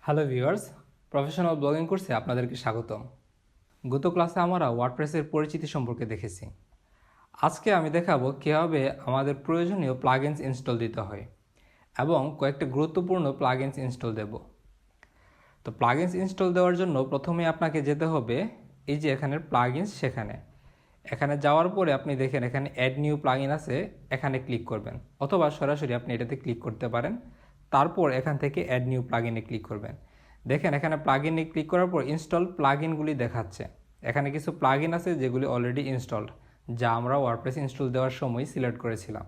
Hello viewers, professional blogging কোর্সে আপনাদেরকে স্বাগতম। গত ক্লাসে আমরা ওয়ার্ডপ্রেসের পরিচিতি সম্পর্কে দেখেছি। আজকে আমি দেখাবো কীভাবে আমাদের প্রয়োজনীয় প্লাগইনস ইনস্টল দিতে হয় এবং কয়েকটা গুরুত্বপূর্ণ প্লাগইনস ইনস্টল দেব। তো প্লাগইনস ইনস্টল দেওয়ার জন্য প্রথমে আপনাকে যেতে হবে এই যে এখানের প্লাগইনস, এখানে যাওয়ার পরে আপনি দেখেন এখানে অ্যাড নিউ প্লাগইন আছে, এখানে ক্লিক করবেন অথবা সরাসরি আপনি এটাতে ক্লিক করতে পারেন। তারপর এখান থেকে অ্যাড নিউ প্লাগইনে ক্লিক করবেন। দেখেন এখানে প্লাগইনে ক্লিক করার পর ইনস্টল প্লাগইনগুলি দেখাচ্ছে। এখানে কিছু প্লাগইন আছে যেগুলি অলরেডি ইনস্টলড, যা আমরা ওয়ার্ডপ্রেস ইনস্টল দেওয়ার সময় সিলেক্ট করেছিলাম।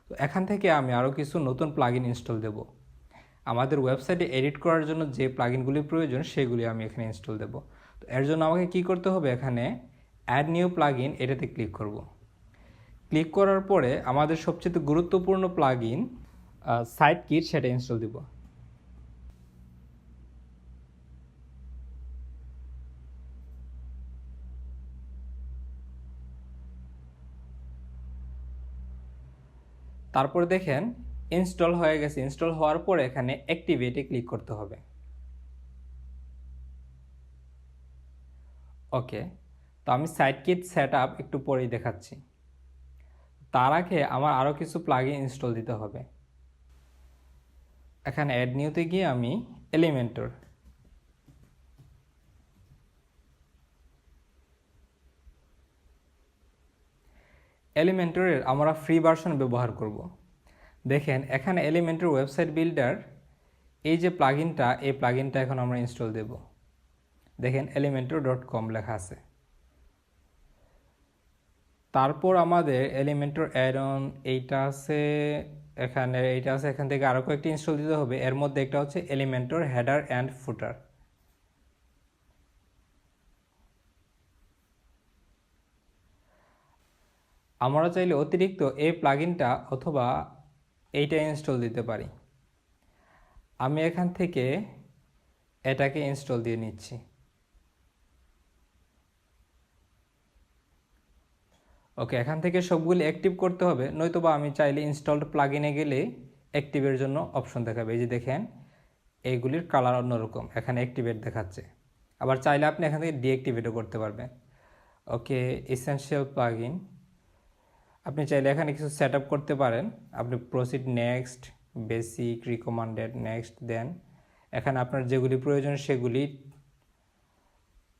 তো এখান থেকে আমি আরও কিছু নতুন প্লাগইন ইনস্টল দেব। আমাদের ওয়েবসাইটে এডিট করার জন্য যে প্লাগইনগুলি প্রয়োজন সেগুলি আমি এখানে ইনস্টল দেব। তো এর জন্য আমাকে কি করতে হবে, এখানে অ্যাড নিউ প্লাগইন এটাতে ক্লিক করব। ক্লিক করার পরে আমাদের সবচেয়ে গুরুত্বপূর্ণ প্লাগইন সাইট কিট সেটা ইনস্টল দিব। তারপরে দেখেন ইনস্টল হয়ে গেছে। ইনস্টল হওয়ার পরে এখানে অ্যাক্টিভেটে ক্লিক করতে হবে। ওকে, তো আমি সাইট কিট সেট আপ একটু পরেই দেখাচ্ছি। তার আগে আমার আরও কিছু প্লাগইন ইনস্টল দিতে হবে। এখানে অ্যাড নিউতে গিয়ে আমি এলিমেন্টর, এলিমেন্টরের আমরা ফ্রি ভার্সন ব্যবহার করব। দেখেন এখানে এলিমেন্টর ওয়েবসাইট বিল্ডার এই যে প্লাগইনটা, এই প্লাগইনটা এখন আমরা ইনস্টল দেব। দেখেন elementor.com লেখা আছে। তারপর আমাদের এলিমেন্টর অ্যাড অন এইটা আছে, এখান থেকে আরও কয়েকটি ইনস্টল দিতে হবে। এর মধ্যে একটা হচ্ছে এলিমেন্টর হেডার অ্যান্ড ফুটার। আমরা চাইলে অতিরিক্ত এই প্লাগইনটা অথবা এইটা ইনস্টল দিতে পারি। আমি এখান থেকে এটাকে ইনস্টল দিয়ে নিচ্ছি। ওকে, এখান থেকে সবগুলি অ্যাক্টিভ করতে হবে, নয়তোবা আমি চাইলে ইনস্টলড প্লাগইনে গেলে অ্যাক্টিভের জন্য অপশন দেখাবে। এই যে দেখেন এইগুলির কালার অন্যরকম, এখানে অ্যাক্টিভেট দেখাচ্ছে। আবার চাইলে আপনি এখান থেকে ডিঅ্যাক্টিভেটও করতে পারবেন। ওকে, এসেনশিয়াল প্লাগইন, আপনি চাইলে এখানে কিছু সেট আপ করতে পারেন। আপনি proceed, next, basic, recommended, next দেন। এখানে আপনার যেগুলি প্রয়োজন সেগুলি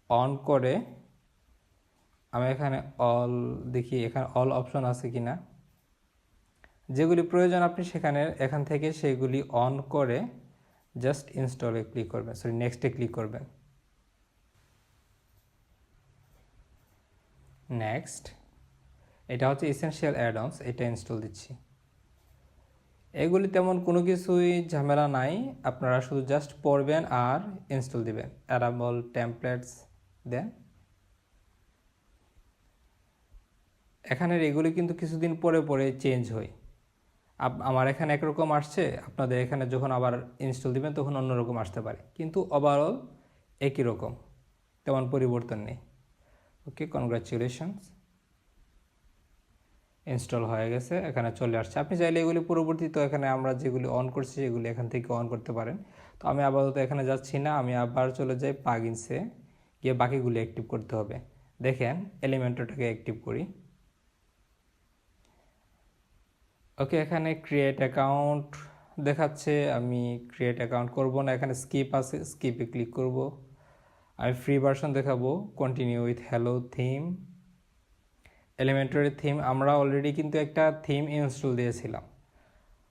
অন করে আমি এখানে অল দেখি, এখানে অল অপশন আছে কিনা। যেগুলি প্রয়োজন আপনি এখান থেকে সেগুলি অন করে জাস্ট ইনস্টলে ক্লিক করবেন, নেক্সটে ক্লিক করবেন। নেক্সট, এটা হচ্ছে এসেনশিয়াল অ্যাড-অনস, এটা ইনস্টল দিচ্ছি। এগুলি তেমন কোনো কিছুই ঝামেলা নাই, আপনারা শুধু জাস্ট পড়বেন আর ইনস্টল দিবেন। অ্যারাবল টেমপ্লেটস দেন। এখানের এগুলি কিন্তু কিছুদিন পরে পরে চেঞ্জ হয়। আমার এখানে একরকম আসছে, আপনাদের এখানে যখন আবার ইনস্টল দিবেন তখন অন্যরকম আসতে পারে, কিন্তু ওভারঅল একই রকম, তেমন পরিবর্তন নেই। ওকে, কনগ্রাচুলেশনস, ইনস্টল হয়ে গেছে, এখানে চলে আসছে। আপনি চাইলে এগুলি পরবর্তীতে এখানে আমরা যেগুলি অন করছি সেগুলি এখান থেকে অন করতে পারেন। তো আমি আপাতত এখানে যাচ্ছি না, আমি আবার চলে যাই প্লাগইনসে গিয়ে বাকিগুলি অ্যাক্টিভ করতে হবে। দেখেন এলিমেন্টরটাকে অ্যাক্টিভ করি। ওকে, এখানে ক্রিয়েট অ্যাকাউন্ট দেখাচ্ছে, আমি ক্রিয়েট অ্যাকাউন্ট করব না, এখানে স্কিপ আছে, স্কিপে ক্লিক করব। আমি ফ্রি ভার্সন দেখাবো, কন্টিনিউ উইথ হ্যালো থিম। এলিমেন্টরের থিম আমরা অলরেডি কিন্তু একটা থিম ইনস্টল দিয়েছিলাম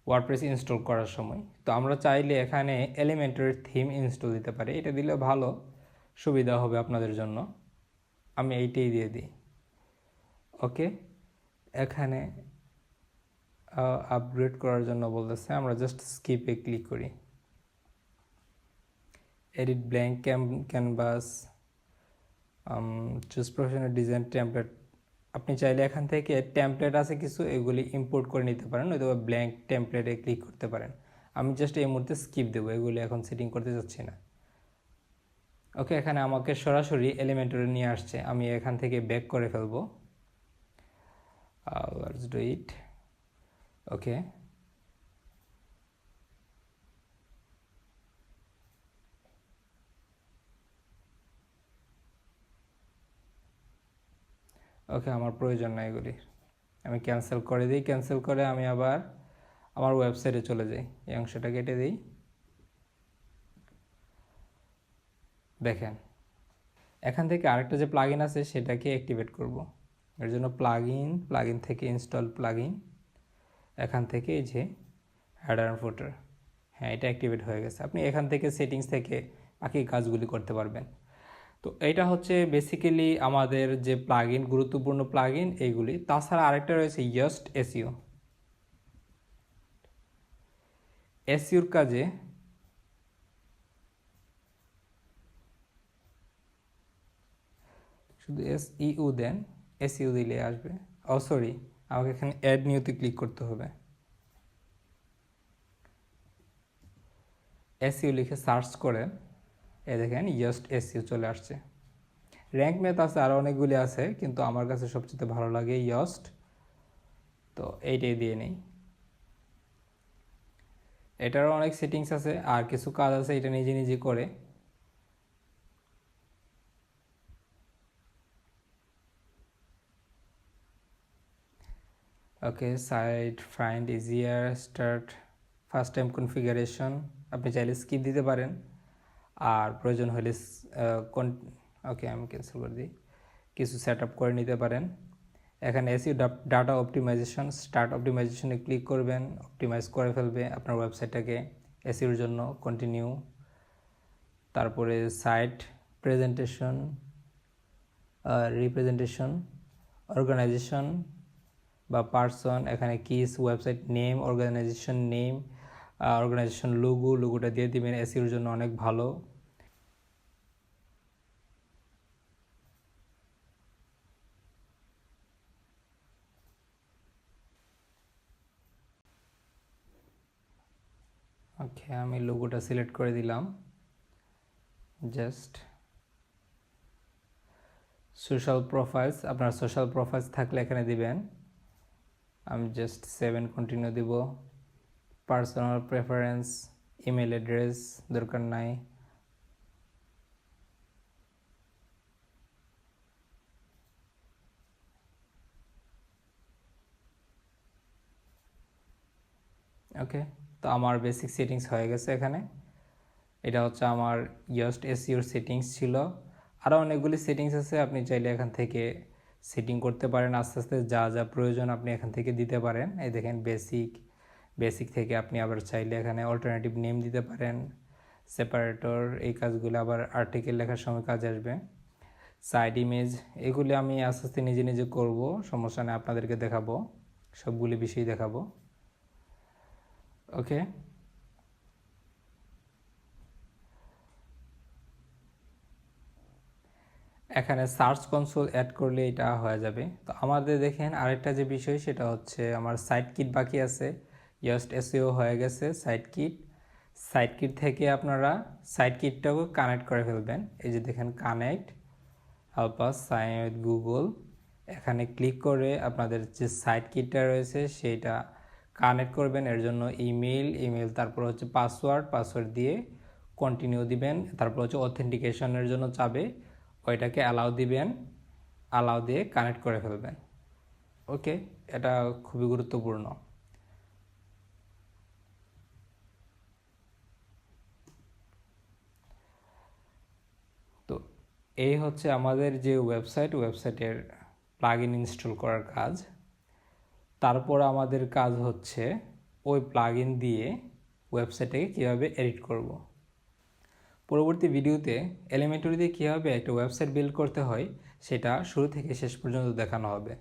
ওয়ার্ডপ্রেস ইনস্টল করার সময়। তো আমরা চাইলে এখানে এলিমেন্টরের থিম ইনস্টল দিতে পারি, এটা দিলে ভালো সুবিধা হবে আপনাদের জন্য। আমি এইটাই দিয়ে দিই। ওকে, এখানে আপগ্রেড করার জন্য বলতেছে, আমরা জাস্ট স্কিপে ক্লিক করি। Edit blank canvas, choose professional design template. আপনি চাইলে এখান থেকে টেমপ্লেট আছে কিছু, এগুলি ইম্পোর্ট করে নিতে পারেন, অথবা ব্ল্যাঙ্ক টেমপ্লেটে ক্লিক করতে পারেন। আমি জাস্ট এই মুহূর্তে স্কিপ দেবো, এগুলি এখন সেটিং করতে যাচ্ছি না। ওকে, এখানে আমাকে সরাসরি এলিমেন্টরে নিয়ে আসছে, আমি এখান থেকে ব্যাক করে ফেলবো। Let's do it. ওকে, ওকে, আমার প্রয়োজন নাই এগুলি, আমি ক্যান্সেল করে দিই। ক্যান্সেল করে আমি আবার আমার ওয়েবসাইটে চলে যাই, এই অংশটা কেটে দিই। দেখেন এখান থেকে আরেকটা যে প্লাগইন আছে সেটাকে অ্যাক্টিভেট করব। এর জন্য প্লাগইন থেকে ইনস্টল প্লাগইন, এখান থেকে এই যে হেডার অ্যান্ড ফুটার, হ্যাঁ এটা অ্যাক্টিভেট হয়ে গেছে। আপনি এখান থেকে সেটিংস থেকে বাকি কাজগুলি করতে পারবেন। তো এইটা হচ্ছে বেসিক্যালি আমাদের যে প্লাগইন, গুরুত্বপূর্ণ প্লাগইন এইগুলি। তাছাড়া আরেকটা রয়েছে ইয়োস্ট এসইও। এসইওর কাজে শুধু এসইউ দেন, এসইউ দিলে আসবে। ও সরি, আমাকে এখানে অ্যাড নিউতে ক্লিক করতে হবে। এসইউ লিখে সার্চ করেন, এ দেখেন ইয়োস্ট এসইও চলে আসছে। র্যাঙ্ক ম্যাথ আছে, আরও অনেকগুলি আছে, কিন্তু আমার কাছে সবচেয়ে ভালো লাগে ইয়োস্ট, তো এইটাই দিয়ে নেই। এটারও অনেক সেটিংস আছে, আর কিছু কাজ আছে এটা নিজে নিজে করে। Okay, site find easier, start first time configuration, আপনি চাইলে স্কিপ দিতে পারেন, আর প্রয়োজন হলে ওকে আমি ক্যান্সেল করে দিই, কিছু সেট আপ করে নিতে পারেন। এখানে এসইও ডাটা অপটিমাইজেশন, স্টার্ট অপটিমাইজেশনে ক্লিক করবেন, অপটিমাইজ করে ফেলবে আপনার ওয়েবসাইটটাকে এসইওর জন্য। কন্টিনিউ, তারপরে সাইট প্রেজেন্টেশন, রিপ্রেজেন্টেশন, অর্গানাইজেশন বা পার্সন, এখানে কিস, website name, organisation name, organisation লোগোটা দিয়ে দিবেন, এসইওর জন্য অনেক ভালো। ওকে, আমি লোগোটা সিলেক্ট করে দিলাম। জাস্ট সোশ্যাল প্রোফাইলস, আপনার সোশ্যাল প্রোফাইলস থাকলে এখানে দিবেন। আমি জাস্ট 7 কন্টিনিউ দিব। পার্সোনাল প্রেফারেন্স, ইমেল অ্যাড্রেস দরকার নাই। ওকে, তো আমার বেসিক সেটিংস হয়ে গেছে এখানে। এটা হচ্ছে আমার ইয়োস্ট এসইওর সেটিংস ছিল। আরও অনেকগুলি সেটিংস আছে, আপনি চাইলে এখান থেকে সেটিং করতে পারেন। আস্তে আস্তে যা যা প্রয়োজন আপনি এখান থেকে দিতে পারেন। এই দেখেন বেসিক থেকে আপনি আবার চাইলে এখানে অল্টারনেটিভ নেম দিতে পারেন, সেপারেটর, এই কাজগুলো আবার আর্টিকেল লেখার সময় কাজে আসবে। সাইড ইমেজ, এগুলি আমি আস্তে আস্তে নিজে নিজে করব, সমস্যা নেই, আপনাদেরকে দেখাবো, সবগুলি বিষয় দেখাবো। ওকে, এখানে সার্চ কনসোল অ্যাড করলে এটা হয়ে যাবে। তো আমাদের দেখেন আরেকটা যে বিষয় সেটা হচ্ছে আমার সাইট কিট বাকি আছে। ইয়োস্ট এসইও হয়ে গেছে, সাইট কিট থেকে আপনারা সাইট কিটটাকে কানেক্ট করে ফেলবেন। এই যে দেখেন connect, help us sign with Google, এখানে ক্লিক করে আপনাদের যে সাইট কিটটা রয়েছে সেইটা কানেক্ট করবেন। এর জন্য ইমেল, তারপর হচ্ছে পাসওয়ার্ড দিয়ে কন্টিনিউ দিবেন। তারপর হচ্ছে অথেন্টিকেশনের জন্য চাবে, ওইটাকে অ্যালাউ দিবেন, অ্যালাউ দিয়ে কানেক্ট করে ফেলবেন। ওকে, এটা খুবই গুরুত্বপূর্ণ। তো এই হচ্ছে আমাদের যে ওয়েবসাইটের প্লাগইন ইনস্টল করার কাজ। তারপর আমাদের কাজ হচ্ছে ওই প্লাগইন দিয়ে ওয়েবসাইটটাকে কীভাবে এডিট করব। পরবর্তী ভিডিওতে এলিমেন্টর দিয়ে কীভাবে একটা ওয়েবসাইট বিল্ড করতে হয় সেটা শুরু থেকে শেষ পর্যন্ত দেখানো হবে।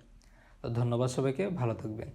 তো ধন্যবাদ সবাইকে, ভালো থাকবেন।